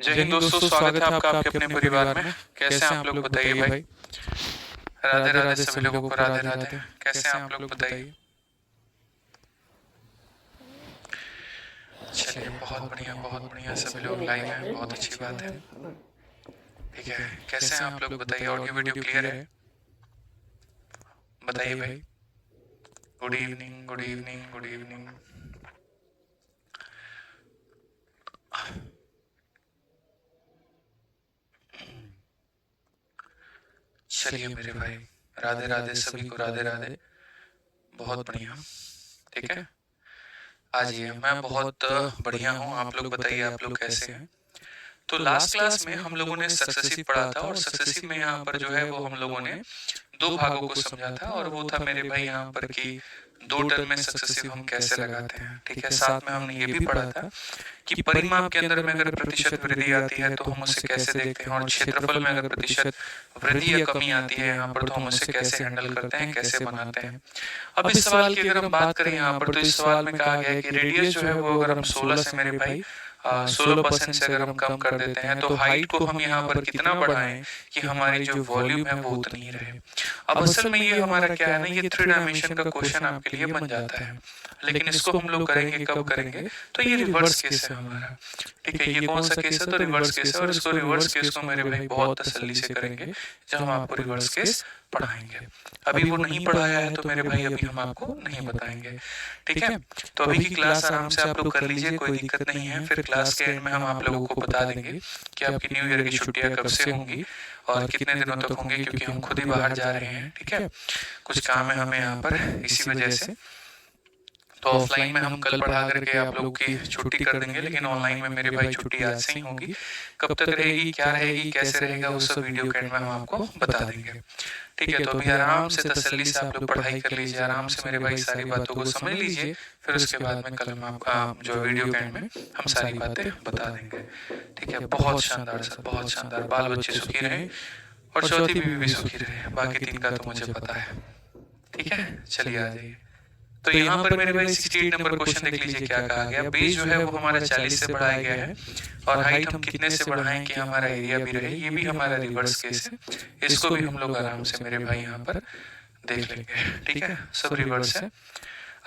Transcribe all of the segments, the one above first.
जय हिंद दोस्तों, स्वागत है आपका आपके अपने परिवार में। कैसे हैं आप लोग बताइए भाई। राधे राधे सभी लोगों को, राधे राधे। कैसे हैं आप लोग बताइए। चलिए, बहुत बढ़िया सभी लोग लाइव हैं, बहुत अच्छी बात है। ठीक है, कैसे हैं आप लोग बताइए। ऑडियो वीडियो क्लियर है? बताइए भाई। Good evening, good evening, good evening. चलिए मेरे भाई, राधे राधे सभी को, राधे राधे। बहुत बढ़िया। ठीक है, आज ये मैं बहुत बढ़िया हूँ। आप लोग बताइए, आप लोग कैसे हैं। तो लास्ट क्लास में हम लोगों ने सक्सेसिव पढ़ा था, और सक्सेसिव में यहाँ पर जो है वो हम लोगों ने दो भागों को समझा था, और वो था मेरे भाई यहाँ पर कि दो टर्म में सक्सेसिव हम कैसे लगाते हैं। ठीक है, साथ में हमने ये भी पढ़ा था कि परिमाप के अंदर में अगर प्रतिशत वृद्धि आती है तो हम उसे कैसे देखते हैं, और क्षेत्रफल में अगर प्रतिशत वृद्धि या कमी आती है यहाँ पर तो हम उसे कैसे हैंडल करते हैं, कैसे बनाते हैं। अब इस सवाल की अगर हम बात करें यहाँ पर, तो इस सवाल में कहा गया है कि रेडियस जो है वो अगर हम 16 से मेरे भाई 16% से अगर हम कम कर देते हैं तो हाइट को हम यहाँ पर कितना बढ़ाएं कि हमारी जो वॉल्यूम है वो उतनी ही रहे। अब असल में ये हमारा क्या है ना, ये 3 डायमेंशन का क्वेश्चन आपके लिए बन जाता है, लेकिन इसको हम लोग करेंगे कब करेंगे, तो ये रिवर्स केस है हमारा। ठीक है, ये कौन सा केस है, तो रिवर्स केस है। और इसको रिवर्स केस को मेरे भाई बहुत तसल्ली से करेंगे जब हम आपको रिवर्स केस पढ़ाएंगे। अभी वो नहीं पढ़ाया है तो मेरे भाई अभी हम आपको नहीं बताएंगे। ठीक है, तो अभी की क्लास आराम से आप लोग कर लीजिए, कोई दिक्कत नहीं है। फिर क्लास के एंड में हम आप लोगों को बता देंगे कि आपकी न्यू ईयर की छुट्टियां कब से होंगी और कितने दिनों तक होंगी, क्योंकि हम खुद ही बाहर जा रहे हैं। ठीक है, कुछ काम है हमें यहाँ पर, इसी वजह से तो ऑफलाइन में हम कल पढ़ा करके आप लोगों की छुट्टी कर देंगे, लेकिन ऑनलाइन में मेरे भाई छुट्टी आज से ही होगी। कब तक रहेगी, क्या रहेगी, कैसे रहेगा, वो सब वीडियो के एंड में हम आपको बता देंगे। ठीक है, तो अभी आराम से तसल्ली से आप लोग पढ़ाई कर लीजिए, आराम से मेरे भाई सारी बातों को समझ लीजिए। फिर उसके बाद में कल हम जो वीडियो के एंड में हम सारी बातें बता देंगे। ठीक है, बहुत शानदार सर, बहुत शानदार। बाल बच्चे सुखी रहे और चौथी बीवी भी सुखी रहे, बाकी 3 का तो मुझे पता है। ठीक है, चलिए आ जाइए। तो यहाँ पर मेरे भाई 68 नंबर क्वेश्चन देख लीजिए क्या कहा गया। बेस जो है वो हमारा 40 से बढ़ाया गया है, और हाइट हम कितने से बढ़ाएं कि हमारा एरिया भी रहे। ये भी हमारा रिवर्स केस है, इसको भी हम लोग आराम से मेरे भाई यहाँ पर देख लेंगे। ठीक है, सब रिवर्स है।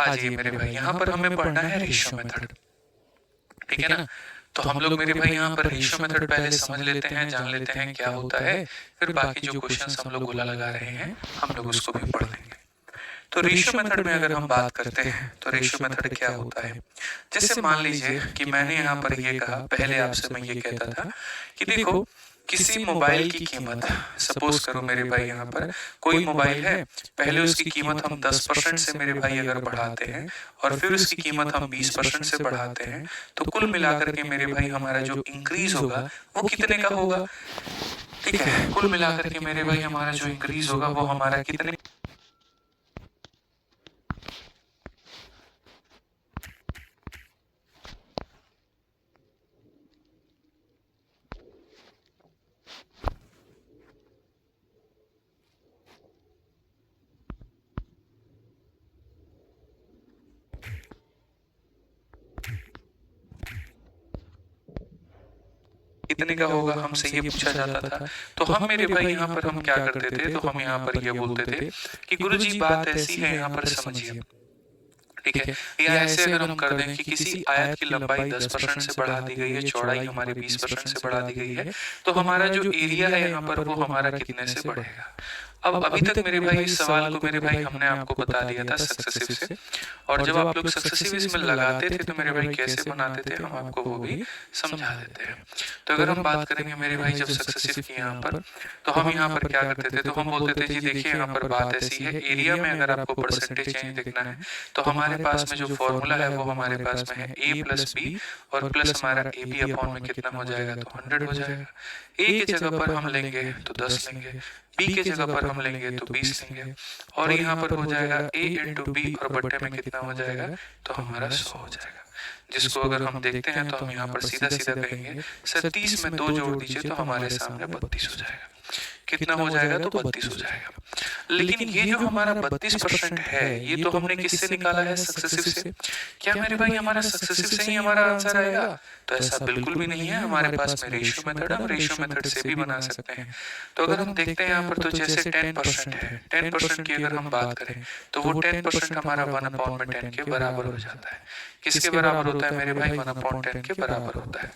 आ जाइए मेरे भाई, यहाँ पर हमें पढ़ना है रेशियो मेथड। ठीक है ना, तो हम लोग मेरे भाई यहाँ पर रेशियो मेथड पहले समझ लेते हैं, जान लेते हैं क्या होता है। फिर बाकी जो क्वेश्चन हम लोग गोला लगा रहे हैं हम लोग उसको भी पढ़ लेंगे। तो रेशियो मेथड में अगर हम बात करते हैं तो रेशियो मेथड क्या होता है। जैसे मान लीजिए कि मैंने यहाँ पर ये कहा, पहले आपसे मैं ये कहता था कि देखो किसी मोबाइल की कीमत, सपोज करो मेरे भाई यहाँ पर कोई मोबाइल है, पहले उसकी कीमत हम 10% से मेरे भाई अगर बढ़ाते हैं और फिर उसकी कीमत हम 20% से बढ़ाते हैं, तो कुल मिलाकर के मेरे भाई हमारा जो इंक्रीज होगा वो कितने का होगा। ठीक है, कुल मिलाकर के मेरे भाई हमारा जो इंक्रीज होगा वो हमारा कितने कितने का होगा, हमसे ये पूछा जाता था। तो हम मेरे भाई यहाँ पर हम क्या करते थे, तो हम यहाँ पर ये बोलते थे कि गुरुजी बात ऐसी है, यहाँ पर समझिए। ठीक है, या ऐसे अगर हम कर दें कि किसी आयत की लंबाई 10% से बढ़ा दी गई है, चौड़ाई हमारी 20% से बढ़ा दी गई है, तो हमारा जो एरिया है यहाँ पर वो हमारा कितने से बढ़ेगा। अब अभी तक मेरे भाई इस सवाल को मेरे भाई हमने आपको बता दिया था सक्सेसिव से, और जब आप लोग सक्सेसिव इसमें लगाते थे तो मेरे भाई कैसे बनाते थे हम आपको वो भी समझा देते हैं। तो अगर हम बात करेंगे मेरे भाई जब सक्सेसिव की यहाँ पर, तो हम यहाँ पर क्या करते थे, तो हम बोलते थे जी देखिए यहाँ पर बात ऐसी है, एरिया में अगर आपको परसेंटेज चेंज देखना है तो हमारे पास में जो फॉर्मूला है वो हमारे पास में है a प्लस बी, और प्लस हमारा ए बी अपॉन में कितना हो जाएगा, तो 100 हो जाएगा। ए की जगह पर हम लेंगे तो 10 लेंगे, बी की जगह पर हम लेंगे तो 20 लेंगे, और यहाँ पर हो जाएगा a इंटू बी, और बट्टे में कितना हो जाएगा, तो हमारा 100 हो जाएगा। जिसको अगर हम देखते हैं तो हम यहाँ पर सीधा सीधा कहेंगे सर 30 में 2 जोड़ दीजिए तो हमारे सामने 32 हो जाएगा। कितना हो जाएगा, तो 32 हो जाएगा। लेकिन ये जो हमारा 32% है, ये तो हमने किससे निकाला है? सक्सेसिव से। क्या मेरे भाई हमारा सक्सेसिव से ही हमारा आंसर आएगा? तो ऐसा बिल्कुल भी नहीं है। हमारे पास में रेशियो मेथड है, हम रेशियो मेथड से भी बना सकते हैं। तो अगर हम देखते हैं यहाँ पर, तो जैसे 10% है, 10% की अगर हम बात करें तो वो 10% हमारा 1/10 के बराबर हो जाता है। किसके बराबर होता है मेरे भाई? 1/10 के बराबर होता है।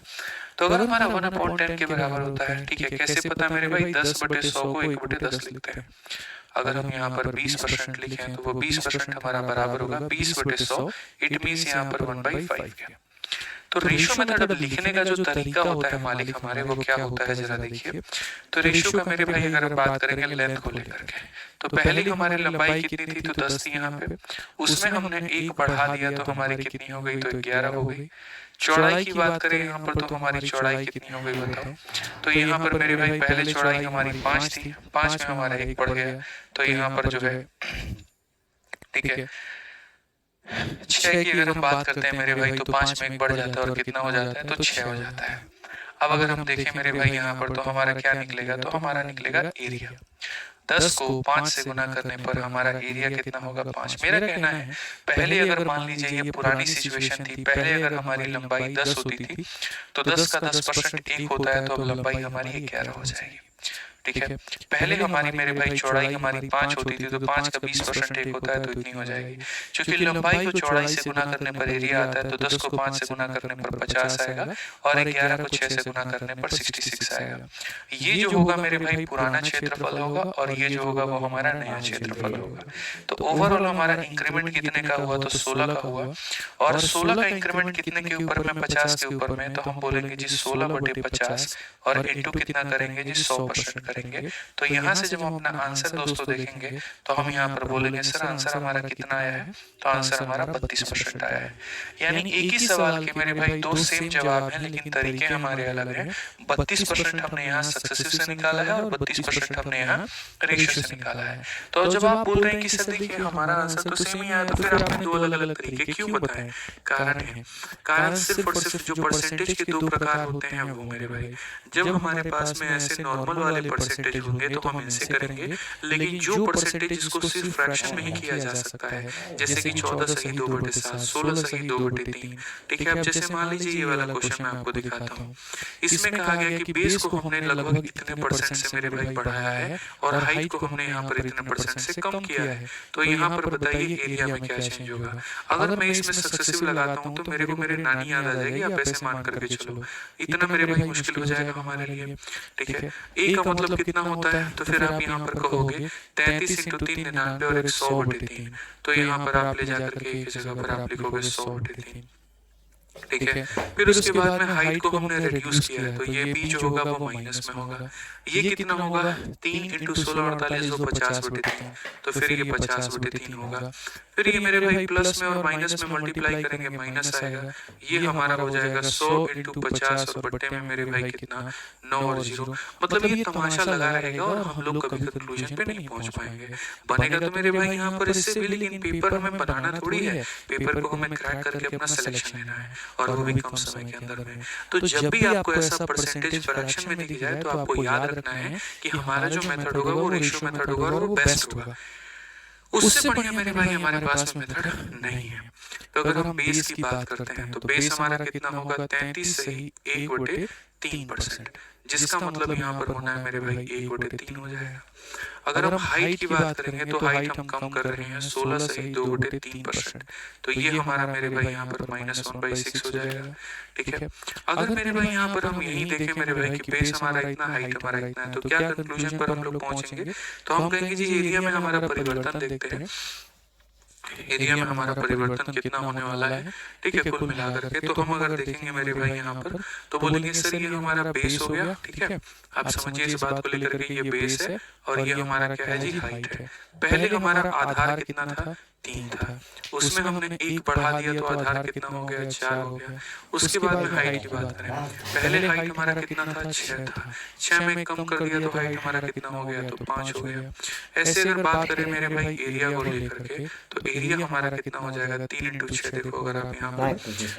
तो अगर हमारा 1/10 के बराबर होता है, ठीक है, कैसे पता मेरे भाई? 10/100 को 1/10 लिखते हैं। अगर हम यहाँ पर 20% लिखें तो वो 20% हमारा बराबर होगा 20/100। इट मीन्स यहाँ पर 1/5 के। तो रेशियो मेथड अब लिखने का जो तरीका होता है मालिक हमारे, वो क्या होता है जरा देखिए। तो रेशियो का मेरे भाई अगर हम बात करेंगे लेंथ को लेकर के, तो पहले हमारी लंबाई कितनी थी? तो 10 थी यहाँ पे। उसमें हमने एक बढ़ा दिया तो हमारी कितनी हो गई? तो 11 हो गई। चौड़ाई की बात करें यहाँ पर, तो हमारी चौड़ाई कितनी हो गई बताओ? तो यहाँ पर मेरे भाई पहले चौड़ाई हमारी 5 थी, 5 में हमारा एक बढ़ गया, तो यहाँ पर जो है, ठीक है, 6 की अगर हम बात करते हैं मेरे भाई, तो 5 में एक बढ़ जाता है और कितना हो जाता है? तो 6 हो जाता है। अब अगर हम देखें मेरे भाई यहाँ पर, तो हमारा क्या निकलेगा? तो हमारा निकलेगा एरिया। 10 को 5 से गुना करने पर हमारा एरिया कितना होगा? 5। मेरा कहना है पहले अगर मान लीजिए ये पुरानी सिचुएशन थी, पहले अगर हमारी लंबाई 10 होती थी तो 10 का 10% 1 होता है, तो अब लंबाई हमारी 11 हो जाएगी। ठीक है, पहले हमारी मेरे भाई चौड़ाई हमारी 5 होती थी, तो 5 का 20% 1 होता है, तो इतनी हो जाएगी। क्योंकि लंबाई को चौड़ाई से गुना करने पर एरिया आता है, तो 10 को 5 से गुना करने पर 50 आएगा और 11 को 6 से गुना करने पर 66 आएगा। ये जो होगा मेरे भाई पुराना क्षेत्रफल होगा और ये जो होगा वो हमारा नया क्षेत्रफल होगा। तो ओवरऑल हमारा इंक्रीमेंट कितने का हुआ? तो 16 का हुआ। और 16 का इंक्रीमेंट कितने के ऊपर में? 50 के ऊपर में। तो हम बोलेंगे जी 16/50 और इंटू कितना करेंगे जी? 100% करेंगे। तो यहाँ से जब हम अपना आंसर दोस्तों देखेंगे तो हम यहाँ पर बोलेंगे सर आंसर हमारा कितना आया है? तो आंसर हमारा 32% आया है। यानी एक ही सवाल के मेरे भाई दो सेम जवाब हैं, लेकिन तरीके हमारे अलग हैं। 32% हमने यहाँ सक्सेसिव से निकाला है और 32% हमने यहाँ रेशियो से निकाला है। तो जब आप बोल रहे हैं कि सर देखिए हमारा आंसर तो सेम ही आया, तो फिर आपने दो अलग अलग तरीके क्यों बताए? कारण है, कारण सिर्फ और सिर्फ जो परसेंटेज के दो प्रकार होते हैं वो मेरे भाई। जब हमारे पास में ऐसे नॉर्मल वाले परसेंटेज होंगे तो हम इनसे करेंगे, लेकिन जो परसेंटेज जिसको सिर्फ फ्रैक्शन में ही किया जा सकता है, जैसे कि 14 सही 2/7, 16 सही 2/3। ठीक है, अब जैसे मान लीजिए ये वाला क्वेश्चन मैं आपको दिखाता हूँ। इसमें कहा गया कि बेस को हमने लगभग इतने परसेंट से मेरे भाई बढ़ाया है और हाइट को हमने यहाँ पर इतने परसेंट से कम किया है। तो यहाँ पर बताइए एरिया में क्या चेंज होगा? अगर मैं इसमें सक्सेसिव लगाता हूँ तो मेरे को मेरी नानी याद आ जाएगी, आप ऐसे मान करके चलो। इतना मेरे भाई मुश्किल हो जाएगा हमारे लिए। ठीक है, ए का मतलब कितना होता है? तो फिर आप यहाँ पर कहोगे 33 × 3 99 और 100/3। तो यहाँ पर आप ले जाकर के एक जगह पर आप लिखोगे 100/3। ठीक है, फिर उसके बाद में हाइट को हमने रिड्यूस किया है, तो ये बी जो होगा वो माइनस में होगा। ये कितना होगा? 3 × 16 48 तो 50/3। तो फिर ये 50/3 होगा। फिर ये मेरे भाई प्लस में और माइनस में मल्टीप्लाई करेंगे, माइनस आएगा। ये हमारा हो जाएगा 100 × 50 और बट्टे में मेरे भाई कितना? 9 और 0। मतलब ये तमाशा लगा रहेगा और हम लोग कभी कंक्लूजन पे नहीं पहुंच पाएंगे। बनेगा तो मेरे भाई यहाँ पर इससे भी, लेकिन पेपर हमें बनाना थोड़ी है, पेपर को हमें क्रैक करके अपना सिलेक्शन लेना है और वो भी कम समय के अंदर में। तो जब भी आपको ऐसा परसेंटेज फ्रैक्शन में दिख जाए तो आपको याद रखना है कि हमारा जो मेथड होगा वो रेशियो मेथड होगा और वो बेस्ट होगा। उससे बढ़िया मेरे भाई हमारे पास में मेथड नहीं है। तो अगर हम बेस की बात करते हैं तो बेस हमारा कितना होगा? 33 सही 1/3%, जिसका मतलब यहाँ पर होना है मेरे भाई 1/3 हो जाएगा। अगर हम हाइट की बात करेंगे तो हाइट हम कम कर रहे हैं 16 सही 2/3%। तो ये हमारा मेरे भाई यहाँ पर -1/6 हो जाएगा। ठीक है, अगर मेरे भाई यहाँ पर हम यही देखें मेरे भाई कि बेस हमारा इतना, हाइट हमारा इतना है, तो क्या कंक्लूजन पर हम लोग पहुंचेंगे? तो हम कहेंगे जी एरिया में हमारा परिवर्तन देखते हैं, एरिया में हमारा परिवर्तन कितना होने वाला है। ठीक है, कुल मिलाकर के तो हम अगर देखेंगे मेरे भाई यहाँ पर तो बोलेंगे सर ये हमारा बेस हो गया। ठीक है, आप समझिए इस बात को लेकर के, ये बेस है और ये हमारा क्या है जी? हाइट है। पहले हमारा आधार कितना था? 3 था, उसमें हमने 1 बढ़ा दिया तो आधार कितना हो गया? 4 हो गया। उसके बाद में हाइट की बात करें, पहले हाइट हमारा कितना था? 6 था, 6 में कम कर दिया तो हाइट हमारा कितना हो गया? तो 5 हो गया। ऐसे अगर बात करें मेरे भाई एरिया को लेकर के, तो एरिया हमारा कितना हो जाएगा? 3 × 6। देखो अगर आप यहाँ पर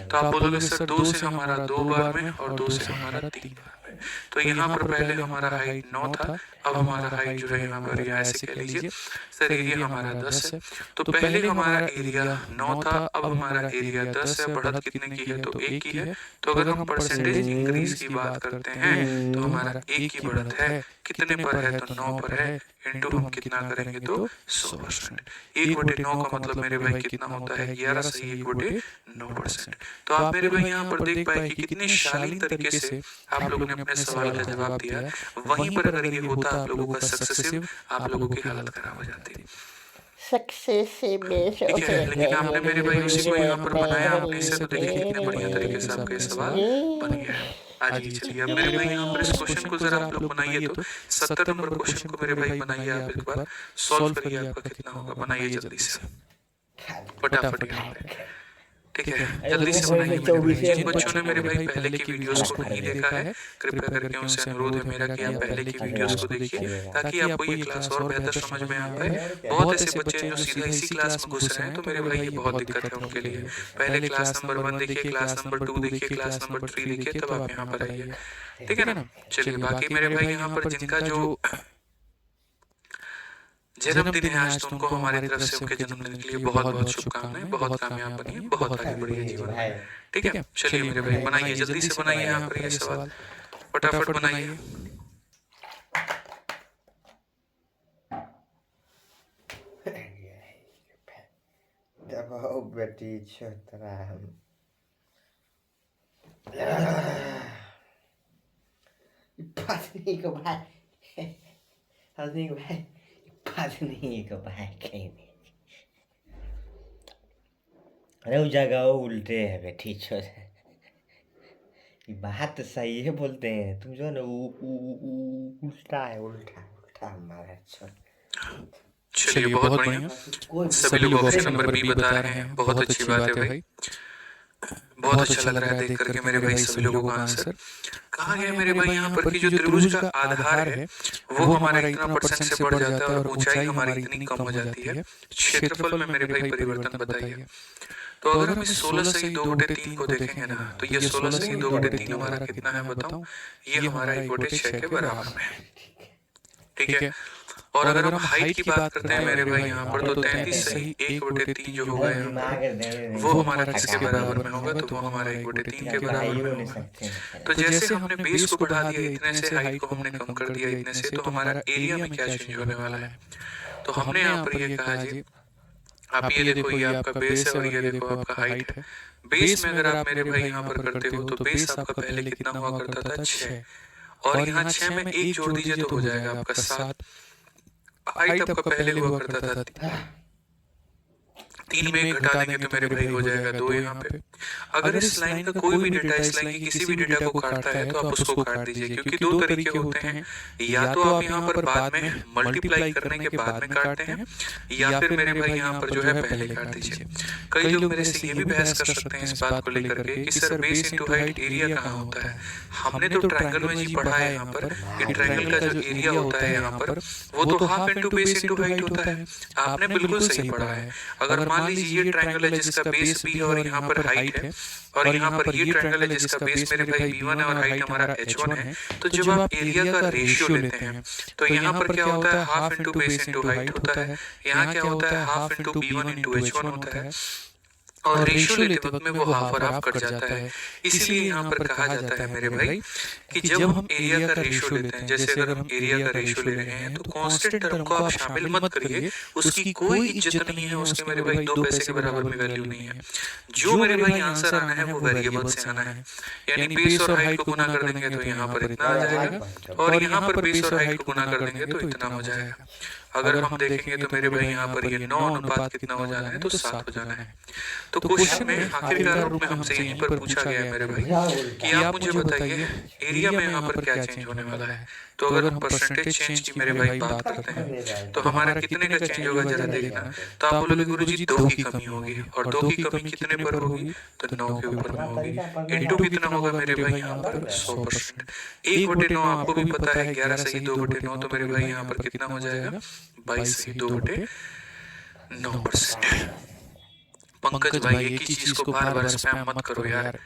तो आप बोलोगे सर 2 से हमारा 2 बार में और 2 से हमारा 3 बार में। तो यहाँ पर पहले हमारा हाइट 9 था, अब हमारा हाइट जो है यहाँ पर या ऐसे कह लीजिए सर एरिया हमारा 10 है। तो पहले हमारा एरिया 9 था, अब हमारा एरिया 10 है। बढ़त कितने की है? तो 1 की है। तो अगर हम परसेंटेज इंक्रीज की बात करते हैं तो हमारा 1 की बढ़त है, कितने पर है? तो 9 पर है, इंटू हम कितना करेंगे तो 100%। 1/9 का मतलब मेरे भाई कितना होता है? 11 सही 1/9%। तो आप मेरे भाई यहाँ पर देख पाए कि कितनी शालीन तरीके से आप लोगों ने अपने सवाल का जवाब दिया। वहीं पर अगर ये होता आप लोगों का सक्सेसिव, आप लोगों की हालत खराब हो जाती। सक्सेसिव में से ठीक है, लेकिन आपने मेरे भाई उसी को यहाँ पर बनाया अपने से, तो देखिए कितने बढ़िया तरीके से आपका सवाल बन गया है। आइए चलिए अब मेरे भाई यहाँ पर इस क्वेश्चन को जरा आप लोग बनाइए। तो 70 नंबर क्वेश्चन को मेरे भाई बनाइए आप एक बार, सॉल्व करिए, आपका कितना होगा? बनाइए जल्दी से, फटाफट यहाँ पे। ठीक है, जल्दी से बनाइए मेरे भाई। जिन बच्चों ने मेरे भाई पहले की वीडियोस को नहीं देखा है, कृपया करके उनसे अनुरोध है मेरा कि आप पहले की वीडियोस को देखिए, ताकि आपको ये क्लास और बेहतर समझ में आ पाए। बहुत ऐसे बच्चे हैं जो सीधा इसी क्लास में घुस रहे हैं, तो मेरे भाई ये बहुत दिक्कत है उनके लिए। पहले क्लास नंबर 1 देखिए, क्लास नंबर 2 देखिए, क्लास नंबर 3 देखिए, तब आप यहाँ पर आइए। ठीक है ना? चलिए बाकी मेरे भाई यहाँ पर जिनका जो जन्मदिन है आज, तो उनको हमारी तरफ से उनके जन्मदिन के लिए बहुत बहुत शुभकामनाएं। बहुत कामयाब बनिए, बहुत आगे बढ़िए जीवन में। ठीक है, चलिए मेरे भाई बनाइए, जल्दी से बनाइए यहाँ पर ये सवाल, फटाफट बनाइए। दबाओ बेटी छोतरा पत्नी को भाई पत्नी को भाई पत्नी को भाई कहीं नहीं। अरे उस जगह उल्टे है बेटी छोटे, बात सही है बोलते हैं तुम जो ना उल्टा है, उल्टा उल्टा हमारा छोटा। चलिए बहुत बढ़िया, सभी लोग ऑप्शन नंबर बी बता रहे हैं, बहुत अच्छी बात है भाई, बहुत अच्छा लग रहा है देख करके मेरे भाई सभी लोगों का आंसर। कहा गया मेरे भाई यहाँ पर कि जो त्रिभुज का आधार है वो हमारा इतना % से बढ़ जाता है और ऊंचाई हमारी इतनी कम हो जाती है। क्षेत्रफल में मेरे भाई परिवर्तन बताइए। तो अगर हम इस 16 से 2/3 को देखेंगे ना, तो ये 16 से 2/3 हमारा कितना है बताओ? ये हमारा 1/6 के बराबर में है। ठीक है, और अगर हम हाइट की बात करते हैं मेरे भाई यहाँ पर, तो 33 सही 1/3 जो होगा यहाँ पर वो हमारा किसके बराबर में होगा? तो वो हमारा 1/3 के बराबर में होगा। तो जैसे हमने बेस को बढ़ा दिया इतने से, हाइट को हमने कम कर दिया इतने से, तो हमारा एरिया में क्या चेंज होने वाला है? तो हमने यहाँ पर ये कहा जी, आप ये देखो ये आपका बेस है और ये देखो आपका हाइट है। बेस में अगर आप मेरे भाई यहाँ पर करते हो तो बेस आपका पहले कितना हुआ करता था? 6, और यहाँ 6 में 1 जोड़ दीजिए तो हो जाएगा आपका 7। हाइट आपका पहले हुआ करता था 3 में 1 घटा देंगे तो मेरे भाई हो जाएगा 2 यहाँ पे। अगर इस लाइन का कोई भी डेटा इस लाइन की किसी भी डेटा को काटता है तो आप उसको काट दीजिए, क्योंकि 2 तरीके होते हैं, या तो आप यहाँ पर बाद में मल्टीप्लाई करने के बाद में काटते हैं, या फिर मेरे भाई यहाँ पर जो है पहले काट दीजिए। कई लोग मेरे से ये भी बहस कर सकते हैं इस बात को लेकर के कि sir base into height area कहाँ होता है? हमने तो ट्रायंगल में जी पढ़ा है यहाँ पर कि ट्रायंगल का जो एरिया होता है यहाँ पर वो तो half into base into height होता है। आपने बिल्कुल सही पढ़ा है। अगर मान लीजिए ये ट्रायंगल है जिसका बेस b है और यहाँ पर हाइट है, और यहाँ पर ये ट्रायंगल है जिसका बेस मेरे भाई b1 है और हाइट हमारा h1 है, तो जब आप एरिया का रेशियो लेते हैं तो यहाँ पर क्या होता है? Half into base into height होता है। यहाँ क्या होता है? Half into b1 into h1 होता है, और रेशियो लेते वक्त में वो हाफ और हाफ कट जाता है। इसीलिए यहाँ पर कहा जाता है मेरे भाई कि जब हम एरिया का रेशियो लेते हैं, जैसे अगर हम एरिया का रेशियो ले रहे हैं तो कांस्टेंट टर्म को आप शामिल मत करिए, उसकी कोई इज्जत नहीं है, उसके मेरे भाई 2 पैसे के बराबर में वैल्यू नहीं है। जो मेरे भाई आंसर आना है वो वेरिएबल से आना है, यानी बेस और हाइट को गुना कर देंगे तो यहाँ पर इतना आ जाएगा, और यहाँ पर बेस और हाइट को गुना कर देंगे तो इतना हो जाएगा। अगर हम देखेंगे तो मेरे भाई यहाँ पर ये 9 अनुपात कितना हो जाना है? तो 7 हो जाना है। तो क्वेश्चन में आखिरकार रूप में हमसे यहीं पर पूछा गया है मेरे भाई कि आप मुझे बताइए एरिया में यहाँ पर क्या चेंज होने वाला है? तो अगर हम परसेंटेज चेंज की मेरे भाई बात करते हैं तो हमारा कितने का चेंज होगा जरा देखना। तो आप बोलोगे गुरुजी 2 की कमी होगी, और 2 की कमी कितने पर होगी? तो 9 के ऊपर में होगी। इंटू कितना होगा मेरे भाई यहाँ पर? 100%। 1/9 आपको भी पता है, 11 सही 2/9, तो मेरे भाई यहाँ पर कितना हो जाएगा? 22 सही 2/9%। पंकज भाई एक ही चीज को बार बार स्पैम मत करो यार,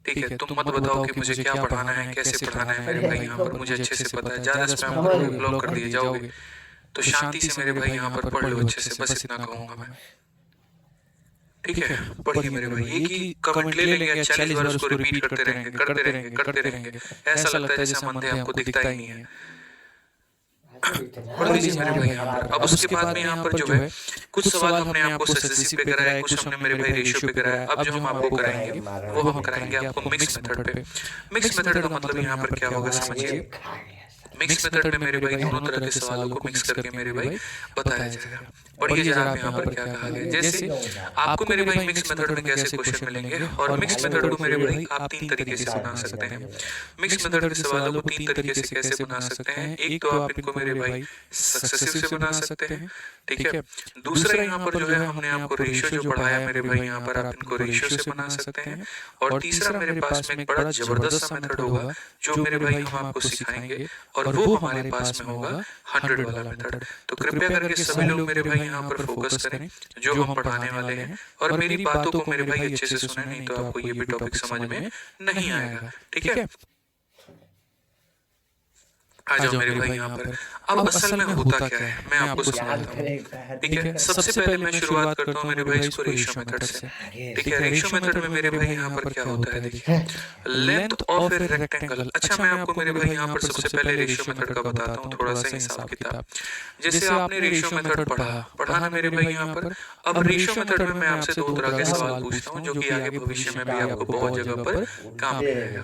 ठीक है, तुम मत बताओ कि मुझे क्या पढ़ाना है, कैसे पढ़ाना है मेरे भाई, यहाँ पर मुझे अच्छे से पता है। ज्यादा स्पैम करोगे, ब्लॉक कर दिए जाओगे। तो शांति से मेरे भाई यहाँ पर पढ़ लो अच्छे से, बस इतना कहूंगा मैं। ठीक है, पढ़िए मेरे भाई। एक ही कमेंट ले लेंगे या 40 बार उसको रिपीट करते रहेंगे, करते रहेंगे, करते रहेंगे, ऐसा लगता है जैसे मन हमको दिखता ही नहीं है। पढ़ लीजिए मेरे भाई यहाँ पर। अब उसके बाद में यहाँ पर जो है कुछ सवाल हमने आपको SSC पे कराया, कुछ हमने मेरे भाई रेशियो पे कराया। अब जो हम आपको कराएंगे वो हम कराएंगे आपको मिक्स मेथड पे। मिक्स मेथड का मतलब यहाँ पर क्या होगा समझिए। मिक्स मेथड में मेरे भाई दोनों तरह के सवालों को मिक्स करके मेरे भाई बताया जाएगा। पढ़िए जरा आप यहाँ पर क्या कहा गया। जैसे आपको मेरे भाई मिक्स मेथड में कैसे क्वेश्चन मिलेंगे, और मिक्स मेथड को मेरे भाई आप 3 तरीके से बना सकते हैं। मिक्स मेथड के सवालों को 3 तरीके से कैसे बना सकते हैं। एक तो आप इनको मेरे भाई सक्सेसिव से बना सकते हैं, ठीक है। दूसरा यहाँ पर जो है हमने आपको रेशियो जो पढ़ाया मेरे भाई, यहाँ पर आप इनको रेशियो से बना सकते हैं। और तीसरा मेरे पास में एक बड़ा जबरदस्त सा मेथड होगा जो मेरे भाई हम आपको सिखाएंगे, और वो हमारे पास में होगा 100 वाला मेथड। तो कृपया करके सभी लोग मेरे भाई यहाँ पर फोकस करें जो हम पढ़ाने वाले हैं, और मेरी बातों को मेरे भाई अच्छे से सुने, नहीं तो आपको ये भी टॉपिक समझ में नहीं आएगा। ठीक है, आ जाओ मेरे भाई यहाँ पर। अब असल में होता क्या है मैं आपको समझाता हूँ। ठीक है, सबसे पहले मैं शुरुआत करता हूँ मेरे भाई इसको रेशियो मेथड से। ठीक है, रेशियो मेथड में मेरे भाई यहाँ पर क्या होता है देखिए, लेंथ ऑफ ए रेक्टेंगल। अच्छा, मैं आपको मेरे भाई यहाँ पर सबसे पहले रेशियो मेथड का बताता हूँ थोड़ा सा हिसाब किताब। जैसे आपने रेशियो मेथड पढ़ा ना मेरे भाई यहाँ पर। अब रेशियो मेथड में मैं आपसे 2 तरह के सवाल पूछता हूँ जो कि आगे भविष्य में भी आपको बहुत जगह पर काम आएगा।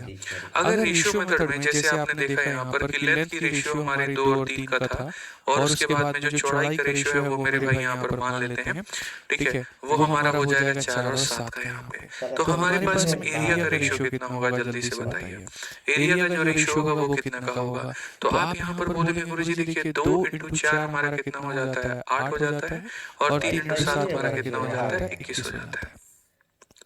अगर रेशियो मेथड में जैसे आपने देखा यहाँ पर कि लेंथ की रेशियो हमारे 2 और 3 का था, और उसके बाद में जो चौड़ाई का रेशियो है वो मेरे भाई यहाँ पर मान लेते हैं। ठीक है, वो हमारा हो जाएगा 4 और 7 का यहाँ पे। तो हमारे पास एरिया का रेशियो कितना होगा जल्दी से बताइए। एरिया का जो रेशियो होगा वो कितना का होगा। तो आप यहाँ पर बोलेंगे गुरुजी देखिए 2 × 4 हमारा कितना हो जाता है, 8 हो जाता है, और 3 × 7 हमारा कितना हो जाता है, 21 हो जाता है।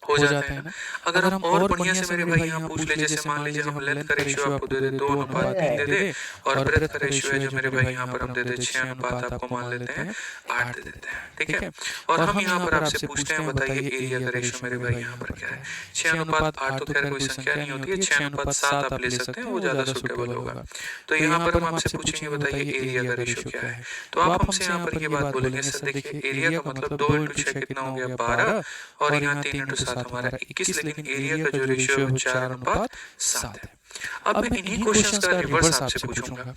हो जाता है ना। अगर हम और बढ़िया से मेरे भाई यहाँ पूछ ले, जैसे मान लीजिए हम लेंथ का रेशियो आपको दे दे 2:3 दे दे, और ब्रेथ का रेशियो है जो मेरे भाई यहाँ पर हम दे दे 6 आपको मान लेते हैं 8 दे देते हैं। ठीक है, और हम यहाँ पर आपसे पूछते हैं बताइए एरिया का रेशियो मेरे भाई यहाँ पर क्या है। 6:8 तो खैर कोई संख्या नहीं होती है, 6:7 आप ले सकते हैं, वो ज्यादा सुटेबल होगा। तो यहाँ पर हम आपसे पूछेंगे बताइए एरिया का रेशियो क्या है। तो आप हमसे यहाँ पर ये बात बोलेंगे सर देखिए एरिया का मतलब 2 × 6 कितना हो गया 12, और यहाँ 3 × 7 हमारा 21, लेकिन एरिया का जो रेशियो है वो 4:7 है। अब मैं इन्हीं क्वेश्चंस का रिवर्स आपसे पूछूंगा।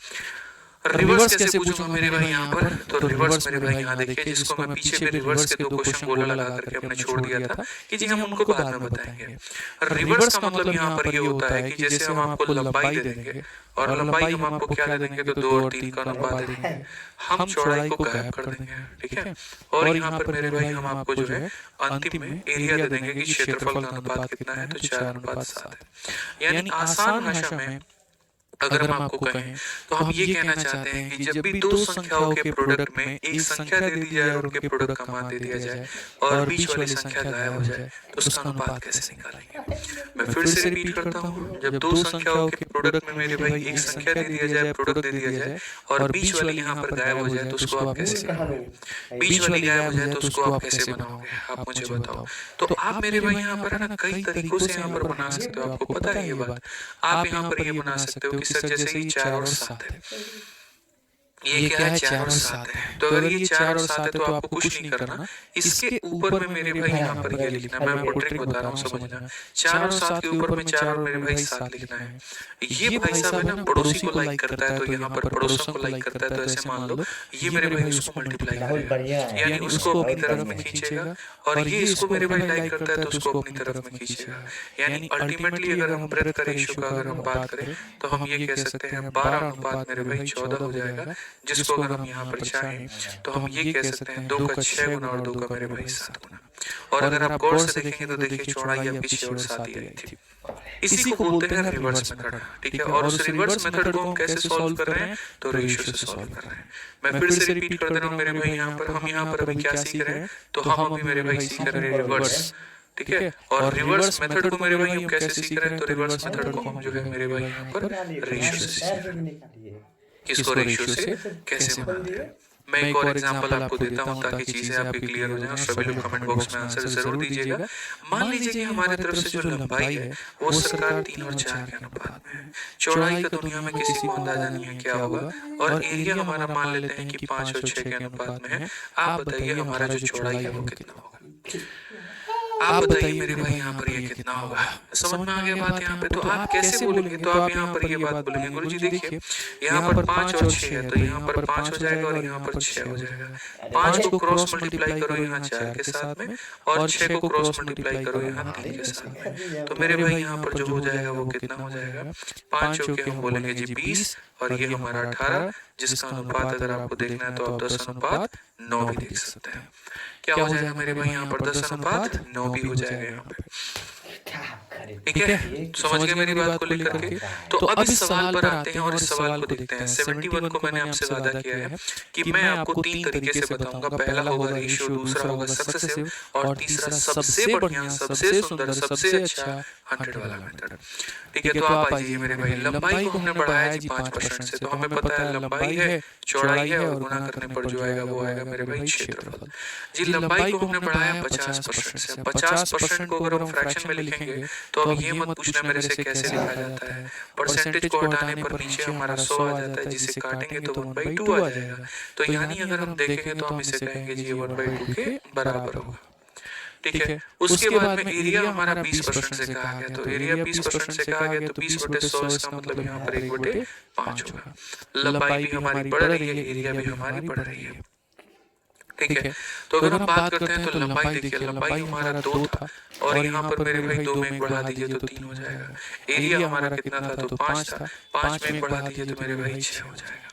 रिवर्स कैसे पूछूंगा मेरे भाई यहाँ पर। तो रिवर्स मेरे भाई यहाँ देखिए, जिसको मैं पीछे भी रिवर्स के 2 क्वेश्चन गोला लगा करके हमने छोड़ दिया था कि जी हम उनको बाद में बताएंगे। रिवर्स का मतलब यहाँ पर ये होता है कि जैसे हम आपको लंबाई दे देंगे, और लंबाई हम आपको क्या दे देंगे, तो 2 और 3 का अनुपात दे देंगे, हम चौड़ाई को गायब कर देंगे। ठीक है, और यहाँ पर मेरे भाई हम आपको जो है अंतिम में एरिया दे देंगे कि क्षेत्रफल का अनुपात कितना है, तो 4:7 है। यानी आसान भाषा में अगर हम आपको कहें तो हम ये कहना चाहते हैं कि जब भी 2 संख्याओं के प्रोडक्ट में एक संख्या दे दी जाए और उनके प्रोडक्ट का मान दे दिया जाए और बीच वाली संख्या गायब हो जाए तो उसका अनुपात कैसे निकालेंगे। मैं फिर से रिपीट करता हूँ, जब 2 संख्याओं के प्रोडक्ट में मेरे भाई एक संख्या दे दिया जाए, प्रोडक्ट दे दिया जाए, और बीच वाली यहाँ पर गायब हो जाए तो उसको आप कैसे बनाओगे। बीच वाली गायब हो जाए तो उसको आप कैसे बनाओगे, आप मुझे बताओ। तो आप मेरे भाई यहाँ पर है ना कई तरीकों से यहाँ पर बना सकते हो, आपको पता है ये बात। आप यहाँ पर ये बना सकते हो कि सर जैसे ही 4 और 7 है, ये क्या है 4 और 7 है, तो अगर ये 4 और 7 है तो आपको कुछ नहीं करना, इसके ऊपर में मेरे भाई यहाँ पर ये लिखना है। मैं आपको ट्रिक बता रहा हूँ समझना। 4 और 7 के ऊपर में 4 और मेरे भाई 7 लिखना है। ये भाई साहब है ना पड़ोसी को लाइक करता है, तो यहाँ पर पड़ोसन को लाइक करता है, तो ऐसे मान लो ये मेरे भाई उसको मल्टीप्लाई करेगा, यानी उसको अपनी तरफ में खींचेगा, और ये इसको मेरे भाई लाइक करता है तो उसको अपनी तरफ में खींचेगा। यानी अल्टीमेटली अगर हम ब्रेथ का रेशियो का अगर हम बात करें तो हम ये कह सकते हैं 12:14 मेरे भाई 14 हो जाएगा, जिसको अगर हम यहाँ पर चाहें तो हम ये कह सकते हैं 2 का 6 गुना और 2 का मेरे भाई 7 गुना। और अगर आप गौर से देखेंगे तो देखिए चौड़ाई आपकी 6 और 7 ही रही थी। इसी को बोलते हैं रिवर्स मेथड। ठीक है, और उस रिवर्स मेथड को हम कैसे सॉल्व कर रहे हैं, तो रेशियो से सॉल्व कर रहे हैं। मैं फिर से रिपीट कर दे रहा हूँ मेरे भाई यहाँ पर हम यहाँ पर अभी क्या सीख रहे हैं, तो हम अभी मेरे भाई सीख रहे हैं रिवर्स। ठीक है, और रिवर्स मेथड को मेरे भाई हम कैसे सीख रहे हैं, तो रिवर्स मेथड को हम जो है मेरे भाई यहाँ पर रेशियो से सीख रहे हैं। इसको रेशियो से कैसे बनाते हैं मैं एक और एग्जांपल आपको देता हूँ ताकि चीज़ें आपकी क्लियर हो जाएं। सभी लोग कमेंट बॉक्स में आंसर ज़रूर दीजिएगा। मान लीजिए कि हमारे तरफ से जो लंबाई है वो सरकार 3 और 4 के अनुपात में है। चौड़ाई का दुनिया में किसी को अंदाजा नहीं है क्या होगा, और एरिया हमारा मान लेते हैं कि 5 और 6 के अनुपात में है। आप बताइए हमारा जो चौड़ाई है वो कितना होगा। आप बताइए मेरे भाई यहाँ पर ये कितना होगा। समझ में आ गया बात यहाँ पे? तो आप कैसे बोलेंगे? तो आप यहाँ पर ये बात बोलेंगे, गुरुजी देखिए यहाँ पर 5 और 6 है, तो यहाँ पर 5 हो जाएगा और यहाँ पर 6 हो जाएगा। 5 को क्रॉस मल्टीप्लाई करो यहाँ 4 के साथ में, और 6 को क्रॉस मल्टीप्लाई करो यहाँ 3 के साथ में। तो मेरे भाई यहाँ पर जो हो जाएगा वो कितना हो जाएगा? 5 के हम बोलेंगे जी 20, और ये हमारा 18, जिसका अनुपात अगर आपको देखना है तो आप 10:9 भी देख सकते हैं। क्या हो जाएगा मेरे भाई यहाँ पर? 10:9 भी हो जाएगा यहाँ पे। ठीक है, समझ गए मेरी बात को लेकर के? तो अब इस सवाल पर आते हैं और इस सवाल को देखते हैं। 71 को मैंने आपसे वादा किया है कि मैं आपको 3 तरीके से बताऊंगा। पहला होगा रेशियो, दूसरा होगा सक्सेसिव, और तीसरा सबसे बढ़िया, सबसे सुंदर, सबसे अच्छा 100 वाला मेथड। ठीक है, तो आप आइए मेरे भाई। लंबाई को हमने बढ़ाया जी 5% से, तो हमें पता है लंबाई है, चौड़ाई है, और गुना करने पर जो आएगा वो आएगा मेरे भाई क्षेत्रफल। जी लंबाई को हमने बढ़ाया 50% से। 50% को अगर हम फ्रैक्शन में लिखेंगे तो अब ये मत पूछना मेरे से कैसे लिखा जाता है। परसेंटेज को हटाने पर नीचे हमारा 100 आ जाता है, जिसे काटेंगे तो 1/2 आ जाएगा। तो यानी अगर हम देखेंगे तो हम इसे कहेंगे जी 1/2 के बराबर होगा। ठीक है, उसके बाद में एरिया हमारा 20% से कहा गया, तो एरिया 20% से कहा गया तो 20/100, इसका मतलब यहाँ पर 1/5 होगा। लंबाई भी हमारी बढ़ रही है, एरिया भी हमारी बढ़ रही है। ठीक है, तो अगर हम बात करते हैं तो लंबाई देखिए, लंबाई हमारा 2 था, और यहाँ पर मेरे भाई 2 में 1 बढ़ा दीजिए तो 3 हो जाएगा। एरिया हमारा कितना था? तो 5 था, 5 में 1 बढ़ा दीजिए तो मेरे भाई 6 हो जाएगा।